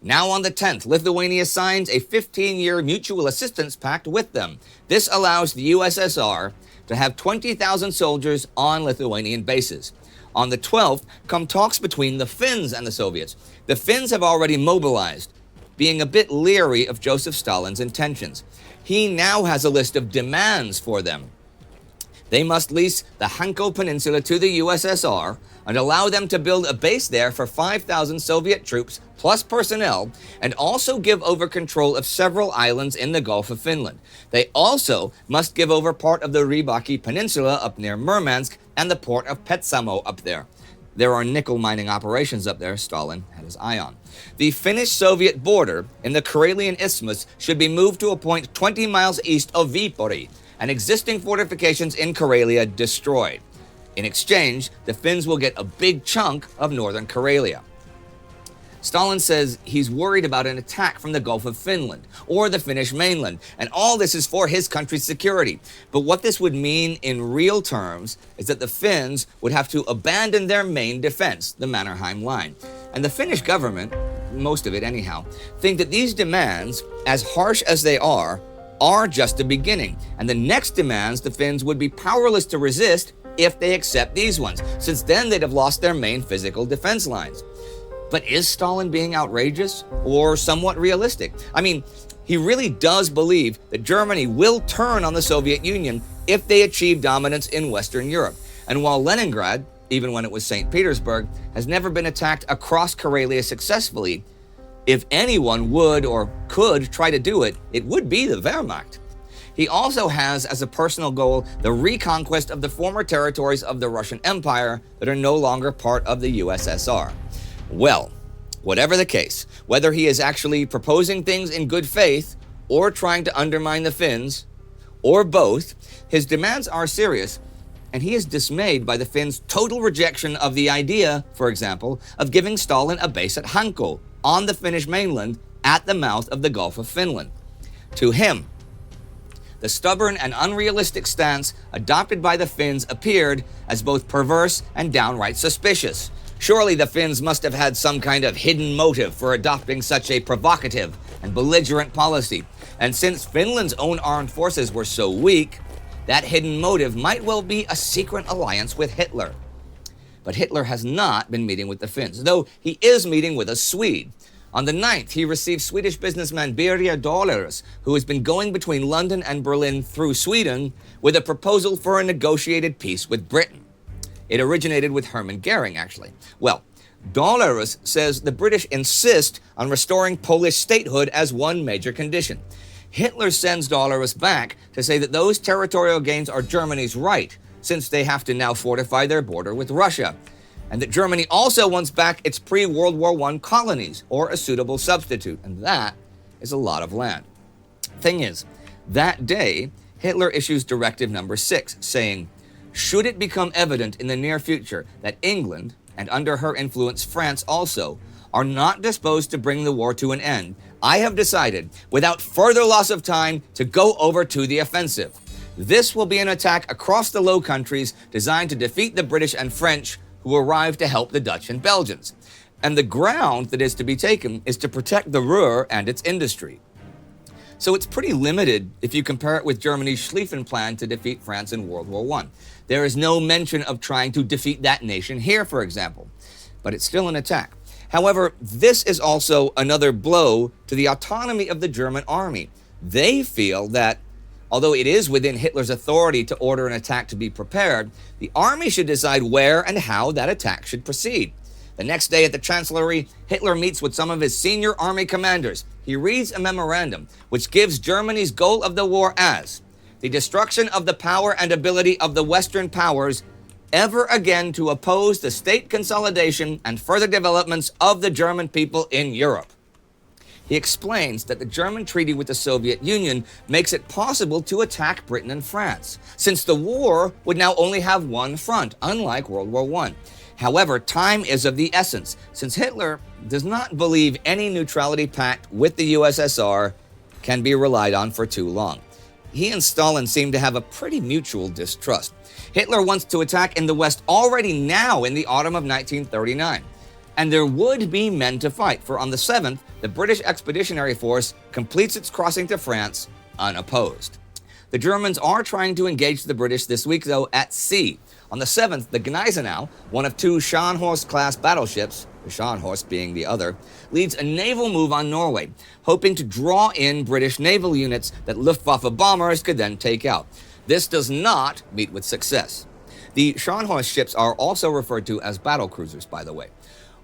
Now on the 10th, Lithuania signs a 15-year mutual assistance pact with them. This allows the USSR to have 20,000 soldiers on Lithuanian bases. On the 12th come talks between the Finns and the Soviets. The Finns have already mobilized, being a bit leery of Joseph Stalin's intentions. He now has a list of demands for them. They must lease the Hanko Peninsula to the USSR and allow them to build a base there for 5,000 Soviet troops plus personnel, and also give over control of several islands in the Gulf of Finland. They also must give over part of the Rybaki Peninsula up near Murmansk and the port of Petsamo up there. There are nickel mining operations up there Stalin had his eye on. The Finnish-Soviet border in the Karelian Isthmus should be moved to a point 20 miles east of Viipuri, and existing fortifications in Karelia destroyed. In exchange, the Finns will get a big chunk of northern Karelia. Stalin says he's worried about an attack from the Gulf of Finland or the Finnish mainland, and all this is for his country's security. But what this would mean in real terms is that the Finns would have to abandon their main defense, the Mannerheim Line. And the Finnish government, most of it anyhow, think that these demands, as harsh as they are just the beginning. And the next demands the Finns would be powerless to resist if they accept these ones, since then they'd have lost their main physical defense lines. But is Stalin being outrageous or somewhat realistic? I mean, he really does believe that Germany will turn on the Soviet Union if they achieve dominance in Western Europe. And while Leningrad, even when it was St. Petersburg, has never been attacked across Karelia successfully, if anyone would or could try to do it, it would be the Wehrmacht. He also has as a personal goal the reconquest of the former territories of the Russian Empire that are no longer part of the USSR. Well, whatever the case, whether he is actually proposing things in good faith or trying to undermine the Finns, or both, his demands are serious, and he is dismayed by the Finns' total rejection of the idea, for example, of giving Stalin a base at Hanko on the Finnish mainland at the mouth of the Gulf of Finland. To him, the stubborn and unrealistic stance adopted by the Finns appeared as both perverse and downright suspicious. Surely the Finns must have had some kind of hidden motive for adopting such a provocative and belligerent policy. And since Finland's own armed forces were so weak, that hidden motive might well be a secret alliance with Hitler. But Hitler has not been meeting with the Finns, though he is meeting with a Swede. On the 9th, he received Swedish businessman Birger Dahlös, who has been going between London and Berlin through Sweden with a proposal for a negotiated peace with Britain. It originated with Hermann Goering, actually. Well, Dahlös says the British insist on restoring Polish statehood as one major condition. Hitler sends Dahlös back to say that those territorial gains are Germany's right, since they have to now fortify their border with Russia, and that Germany also wants back its pre-World War I colonies, or a suitable substitute, and that is a lot of land. Thing is, that day, Hitler issues Directive Number 6, saying, should it become evident in the near future that England, and under her influence France also, are not disposed to bring the war to an end, I have decided, without further loss of time, to go over to the offensive. This will be an attack across the Low Countries designed to defeat the British and French who arrive to help the Dutch and Belgians. And the ground that is to be taken is to protect the Ruhr and its industry. So it's pretty limited if you compare it with Germany's Schlieffen Plan to defeat France in World War I. There is no mention of trying to defeat that nation here, for example, but it's still an attack. However, this is also another blow to the autonomy of the German army. They feel that, although it is within Hitler's authority to order an attack to be prepared, the army should decide where and how that attack should proceed. The next day at the Chancellery, Hitler meets with some of his senior army commanders. He reads a memorandum which gives Germany's goal of the war as the destruction of the power and ability of the Western powers ever again to oppose the state consolidation and further developments of the German people in Europe. He explains that the German treaty with the Soviet Union makes it possible to attack Britain and France, since the war would now only have one front, unlike World War I. However, time is of the essence, since Hitler does not believe any neutrality pact with the USSR can be relied on for too long. He and Stalin seem to have a pretty mutual distrust. Hitler wants to attack in the West already now in the autumn of 1939. And there would be men to fight, for on the 7th, the British Expeditionary Force completes its crossing to France unopposed. The Germans are trying to engage the British this week, though, at sea. On the 7th, the Gneisenau, one of two Scharnhorst-class battleships, the Scharnhorst being the other, leads a naval move on Norway, hoping to draw in British naval units that Luftwaffe bombers could then take out. This does not meet with success. The Scharnhorst ships are also referred to as battle cruisers, by the way.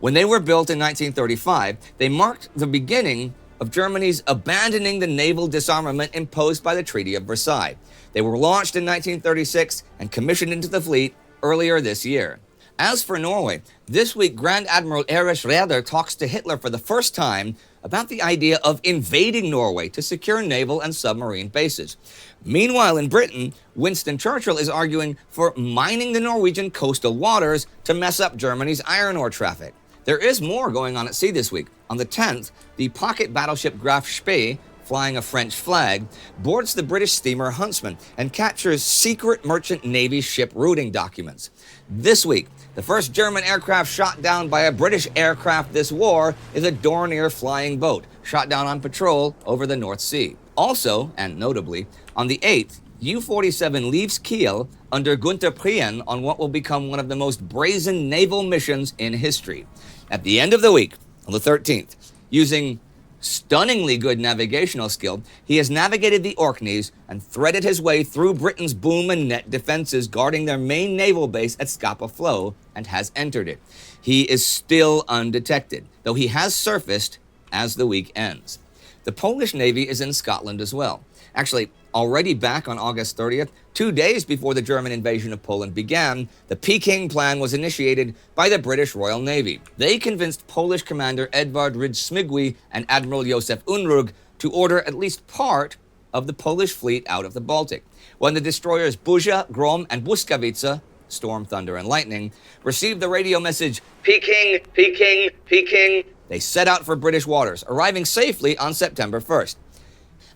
When they were built in 1935, they marked the beginning of Germany's abandoning the naval disarmament imposed by the Treaty of Versailles. They were launched in 1936 and commissioned into the fleet earlier this year. As for Norway, this week Grand Admiral Erich Raeder talks to Hitler for the first time about the idea of invading Norway to secure naval and submarine bases. Meanwhile, in Britain, Winston Churchill is arguing for mining the Norwegian coastal waters to mess up Germany's iron ore traffic. There is more going on at sea this week. On the 10th, the pocket battleship Graf Spee, flying a French flag, boards the British steamer Huntsman and captures secret merchant Navy ship routing documents. This week, the first German aircraft shot down by a British aircraft this war is a Dornier flying boat, shot down on patrol over the North Sea. Also, and notably, on the 8th, U-47 leaves Kiel under Gunther Prien on what will become one of the most brazen naval missions in history. At the end of the week, on the 13th, using stunningly good navigational skill, he has navigated the Orkneys and threaded his way through Britain's boom and net defenses guarding their main naval base at Scapa Flow and has entered it. He is still undetected, though he has surfaced as the week ends. The Polish Navy is in Scotland as well. Actually, already back on August 30th, 2 days before the German invasion of Poland began, the Peking Plan was initiated by the British Royal Navy. They convinced Polish Commander Edward Rydz-Śmigły and Admiral Józef Unrug to order at least part of the Polish fleet out of the Baltic. When the destroyers Buzia, Grom, and Błyskawica, Storm, Thunder, and Lightning, received the radio message, "Peking, Peking, Peking," they set out for British waters, arriving safely on September 1st.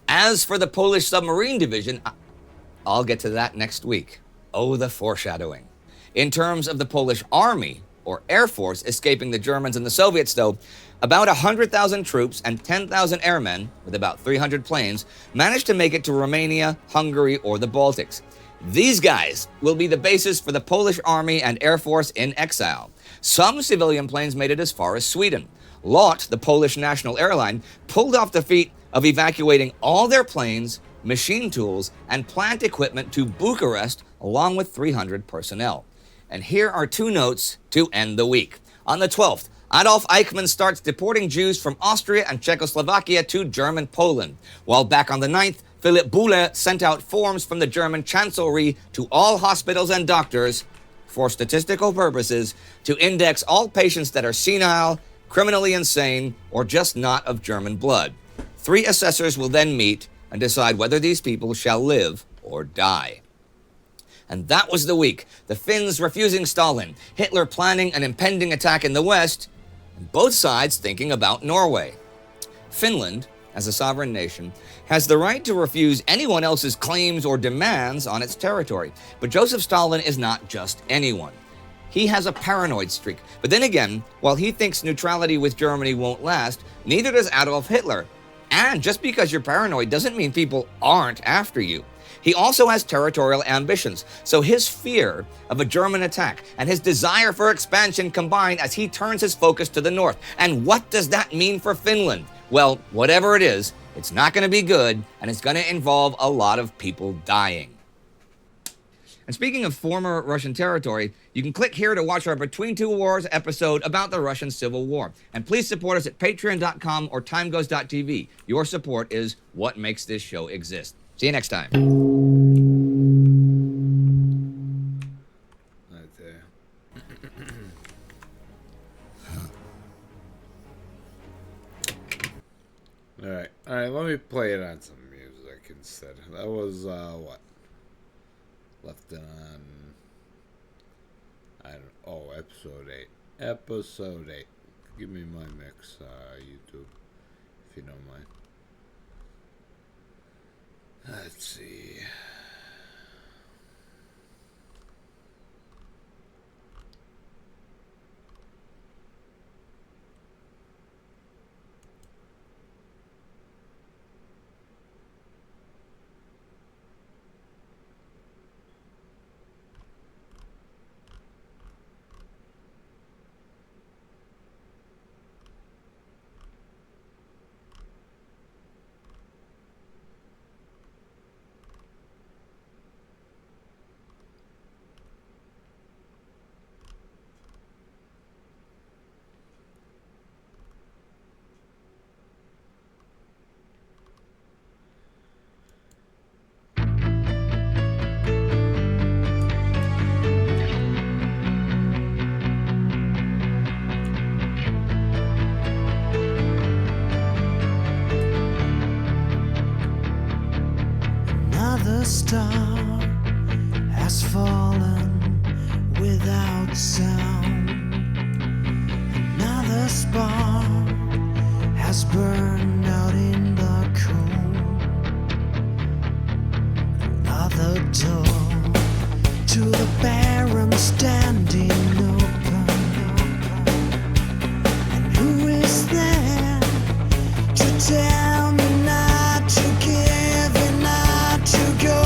As for the Polish submarine division, I'll get to that next week. Oh, the foreshadowing. In terms of the Polish army, or Air Force, escaping the Germans and the Soviets, though, about 100,000 troops and 10,000 airmen, with about 300 planes, managed to make it to Romania, Hungary, or the Baltics. These guys will be the basis for the Polish Army and Air Force in exile. Some civilian planes made it as far as Sweden. LOT, the Polish national airline, pulled off the feat of evacuating all their planes, machine tools, and plant equipment to Bucharest, along with 300 personnel. And here are two notes to end the week. On the 12th, Adolf Eichmann starts deporting Jews from Austria and Czechoslovakia to German Poland, while back on the 9th, Philipp Buhle sent out forms from the German Chancellery to all hospitals and doctors, for statistical purposes, to index all patients that are senile, criminally insane, or just not of German blood. 3 assessors will then meet and decide whether these people shall live or die. And that was the week. The Finns refusing Stalin, Hitler planning an impending attack in the West, and both sides thinking about Norway. Finland, as a sovereign nation, has the right to refuse anyone else's claims or demands on its territory. But Joseph Stalin is not just anyone. He has a paranoid streak. But then again, while he thinks neutrality with Germany won't last, neither does Adolf Hitler. And just because you're paranoid doesn't mean people aren't after you. He also has territorial ambitions, so his fear of a German attack and his desire for expansion combine as he turns his focus to the north. And what does that mean for Finland? Well, whatever it is, it's not going to be good, and it's going to involve a lot of people dying. And speaking of former Russian territory, you can click here to watch our Between Two Wars episode about the Russian Civil War. And please support us at patreon.com or timegoes.tv. Your support is what makes this show exist. See you next time. Right there. Alright, let me play it on some music instead. That was, what? Left it on, episode 8. Episode 8. Give me my mix, YouTube, if you don't mind. Let's see. star has fallen without sound. Another spark has burned out in the cold. Another door to the barren standing open. And who is there to tell me not to give and not to go?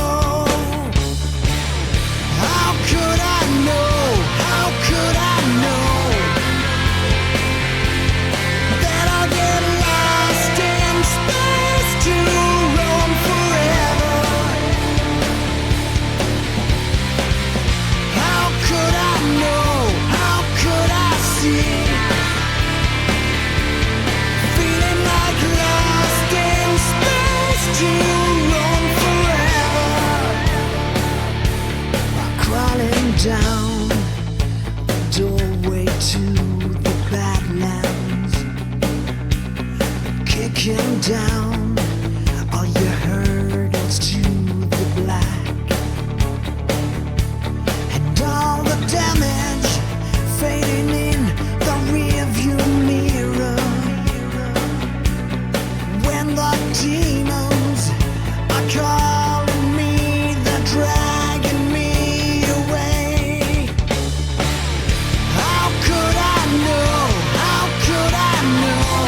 How could I know? How could I know that I'll get lost in space to roam forever? How could I know? How could I see? Feeling like lost in space to roam forever. Crawling down the doorway to the Badlands, kicking down all your hurdles to the black, and all the damage fading in the rearview mirror. When the demons are calling me, they're dragging me away. How could I know? How could I know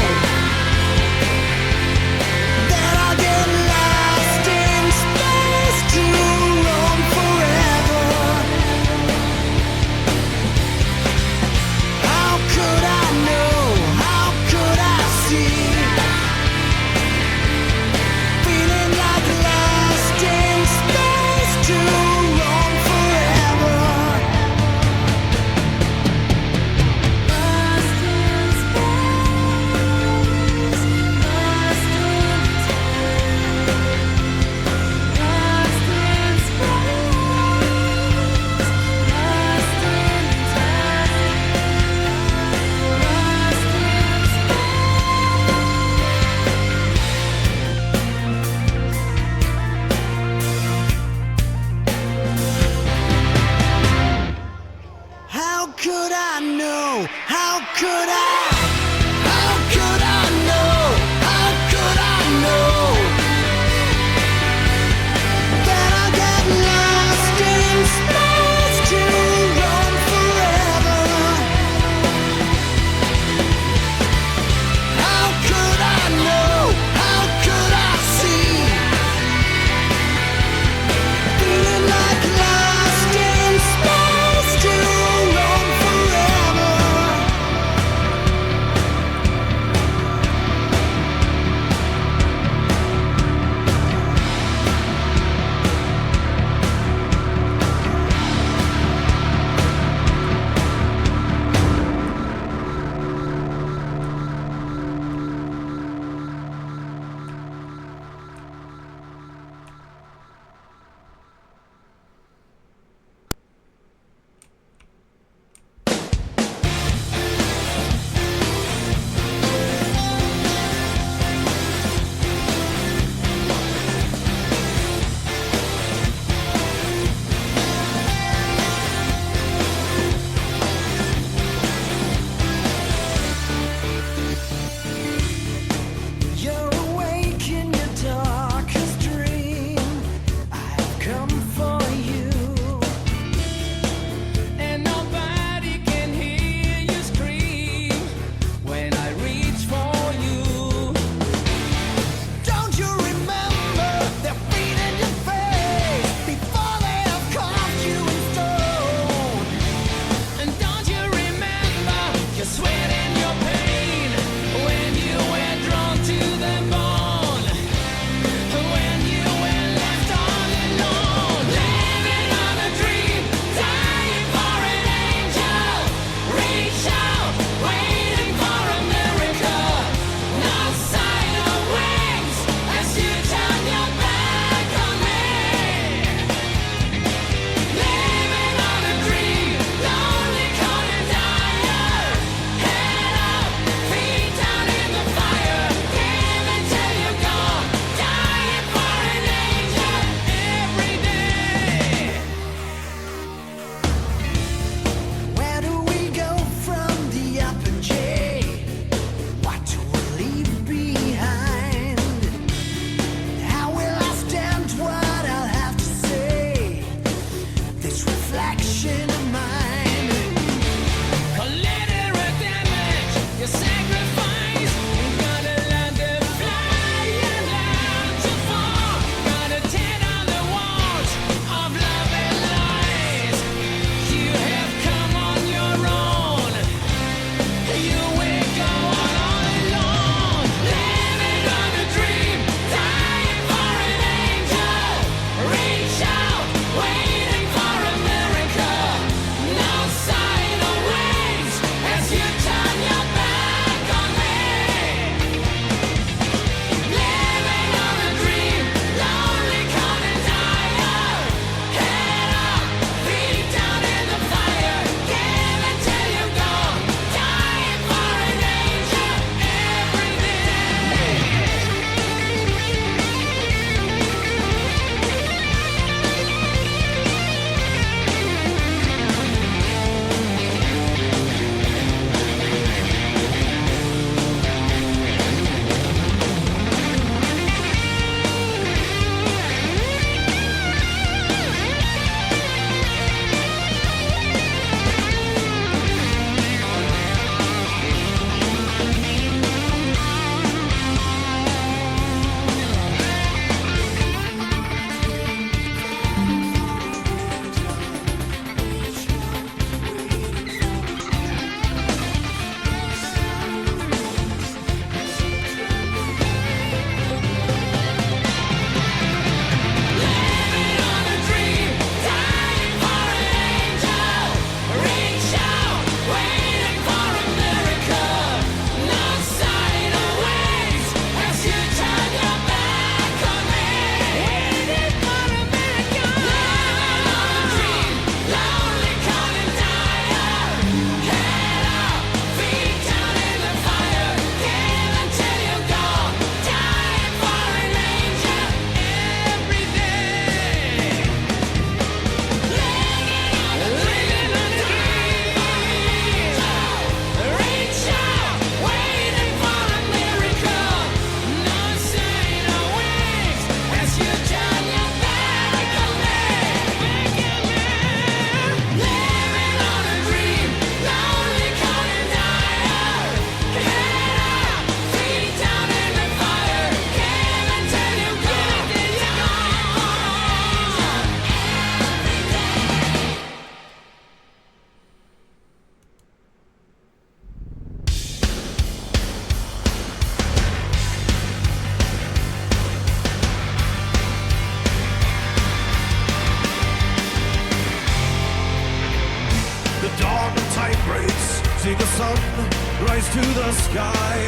rise to the sky.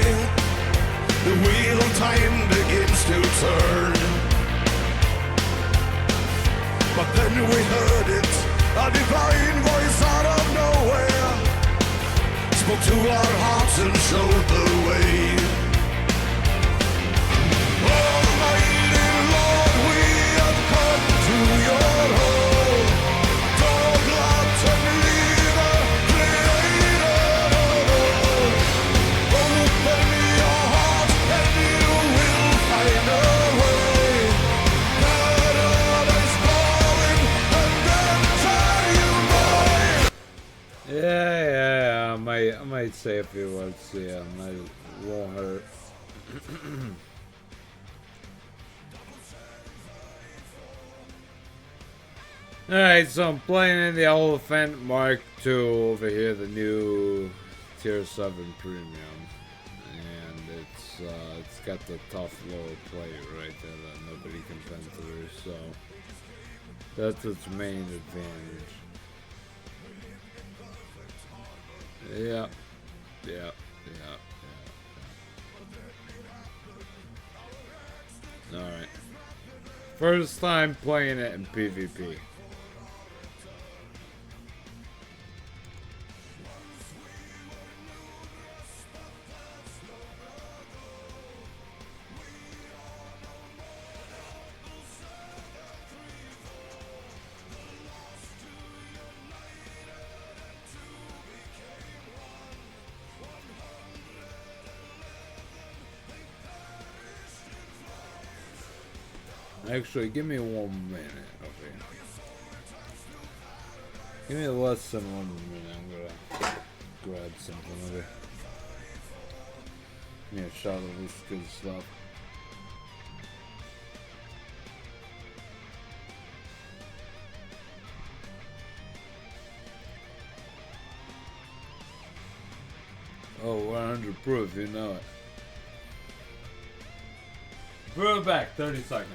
The wheel of time begins to turn. But then we heard it, a divine voice out of nowhere, spoke to our hearts and showed the way. Almighty Lord, we have come to your home. Door locked and leader, creator of all. Open your heart and you will find a way. Paradise calling and enter you by. Yeah, I might say a few words. Yeah, might won't hurt. Alright, so I'm playing in the Elephant Mark II over here, the new Tier 7 Premium. And it's got the tough lower plate right there that nobody can pen through, so that's its main advantage. Yeah. Alright. First time playing it in PvP. Actually, give me 1 minute, okay? Give me less than 1 minute. I'm gonna grab something over. Give me a shot of this good stuff. Oh, 100 proof, you know it. Bring it back, 30 seconds.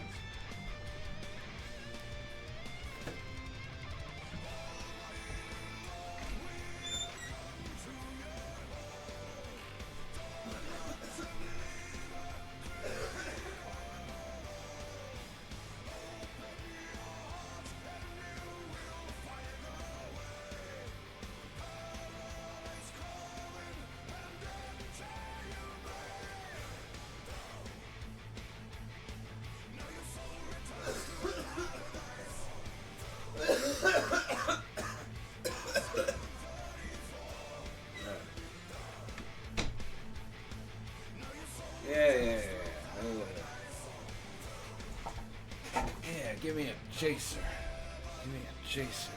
Yeah, give me a chaser. Give me a chaser.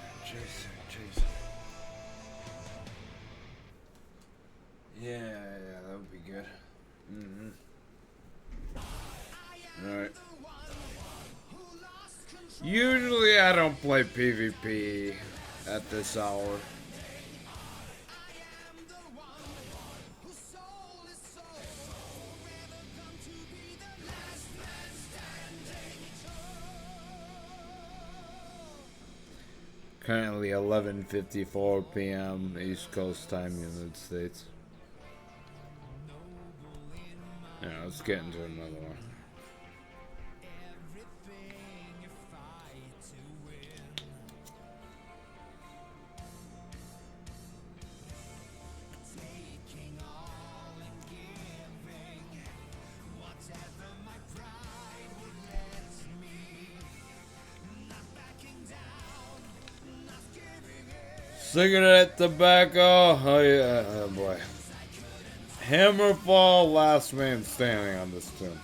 Yeah, that would be good. Alright. Usually I don't play PvP at this hour. Currently 11:54 p.m. East Coast time, United States. Yeah, let's get into another one. Cigarette tobacco. Oh yeah, oh boy. Hammerfall, last man standing on this tune.